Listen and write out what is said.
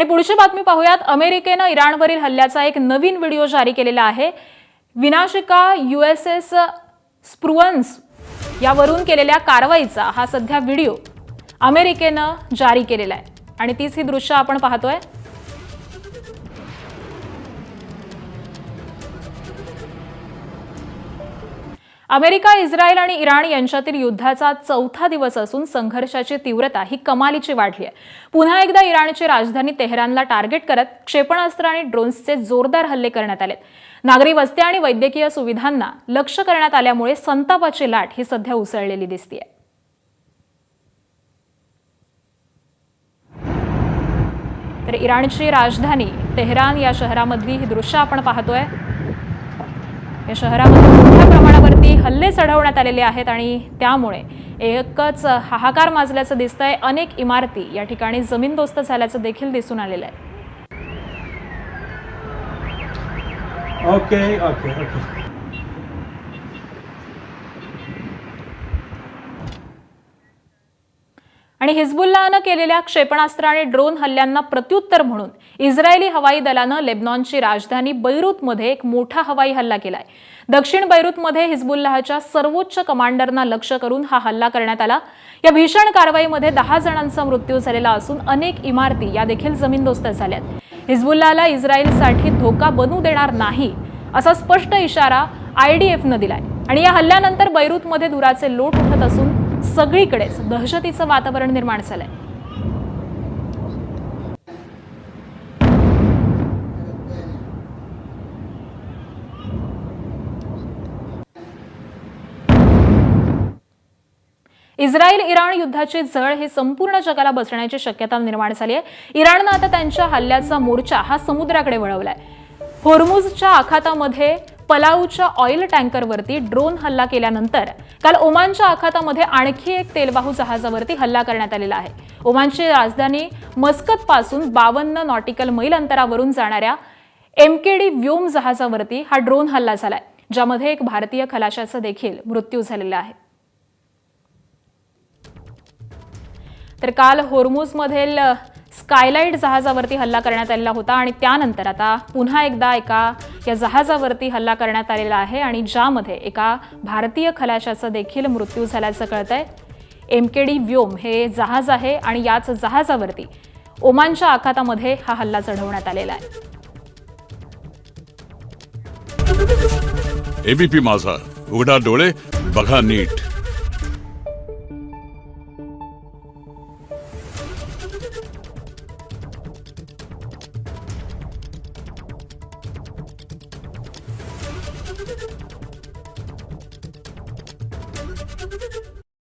आणि पुढची बातमी पाहूयात। अमेरिकेने इराणवरील हल्ल्याचा एक नवीन व्हिडिओ जारी केलेला आहे। विनाशिका USS स्प्रुअन्स यावरून केलेल्या कारवाईचा हा सध्या व्हिडिओ अमेरिकेने जारी केलेला आहे आणि तीच ही दृश्य आपण पाहतोय। अमेरिका, इस्रायल आणि इराण यांच्यातील युद्धाचा चौथा दिवस असून संघर्षाची तीव्रता ही कमालीची वाढली आहे। पुन्हा एकदा इराणची राजधानी तेहरानला टार्गेट करत क्षेपणास्त्र आणि ड्रोन्सचे जोरदार हल्ले करण्यात आले। नागरी वस्त्या आणि वैद्यकीय सुविधांना लक्ष्य करण्यात आल्यामुळे संतापाची लाट ही सध्या उसळलेली दिसतेय। तर इराणची राजधानी तेहरान या शहरामधली ही दृश्य आपण पाहतोय। या शहरामध्ये मोठ्या प्रमाणावरती हल्ले चढवण्यात आलेले आहेत आणि त्यामुळे एकच हाहाकार माजल्याचं दिसतंय। अनेक इमारती या ठिकाणी जमीनदोस्त झाल्याचं देखील दिसून आलेलं आहे। ओके। आणि हिजबुल्लाहने केलेल्या क्षेपणास्त्र आणि ड्रोन हल्ल्यांना प्रत्युत्तर म्हणून इस्रायली हवाई दलाने लेबनॉनची राजधानी बैरूतमध्ये एक मोठा हवाई हल्ला केलाय। दक्षिण बैरूतमध्ये हिजबुल्लाहच्या सर्वोच्च कमांडरना लक्ष्य करून हा हल्ला करण्यात आला। या भीषण कारवाईमध्ये 10 जणांचा मृत्यू झालेला असून अनेक इमारती या देखील जमीनदोस्त झाल्यात। हिजबुल्लाहला इस्रायलसाठी धोका बनू देणार नाही असा स्पष्ट इशारा IDFने दिलाय आणि या हल्ल्यानंतर बैरूतमध्ये धुराचे लोट उठत असून सगळीकडेच दहशतीचं वातावरण निर्माण झालंय। इस्रायल इराण युद्धाची झळ ही संपूर्ण जगाला बसण्याची शक्यता निर्माण झाली आहे। इराणने आता त्यांच्या हल्ल्याचा मोर्चा हा समुद्राकडे वळवलाय। होर्मुझच्या आखातामध्ये पलाऊच्या ऑइल टँकरवरती ड्रोन हल्ला केल्यानंतर काल ओमानच्या आखातामध्ये आणखी एक तेलवाहू जहाजावरती हल्ला करण्यात आलेला आहे। ओमानची राजधानी मस्कत पासून 52 नॉटिकल मैल अंतरावरून जाणाऱ्या MKD व्योम जहाजावरती हा ड्रोन हल्ला झालाय, ज्यामध्ये एक भारतीय खलाशाचा देखील मृत्यू झालेला आहे। तर काल होर्मुझमधील स्कायलाइट जहाजावरती हल्ला करण्यात आलेला होता आणि त्यानंतर आता पुन्हा एकदा या जहाजावरती हल्ला करण्यात आलेला आहे आणि ज्यामध्ये एका भारतीय खलाशाचा देखील मृत्यू झाल्याचं कळतंय। MKD व्योम हे जहाज आहे आणि याच जहाजावरती ओमानच्या आखातामध्ये हा हल्ला चढवण्यात आलेला आहे। ABP माझा, उघडा डोळे बघा नीट।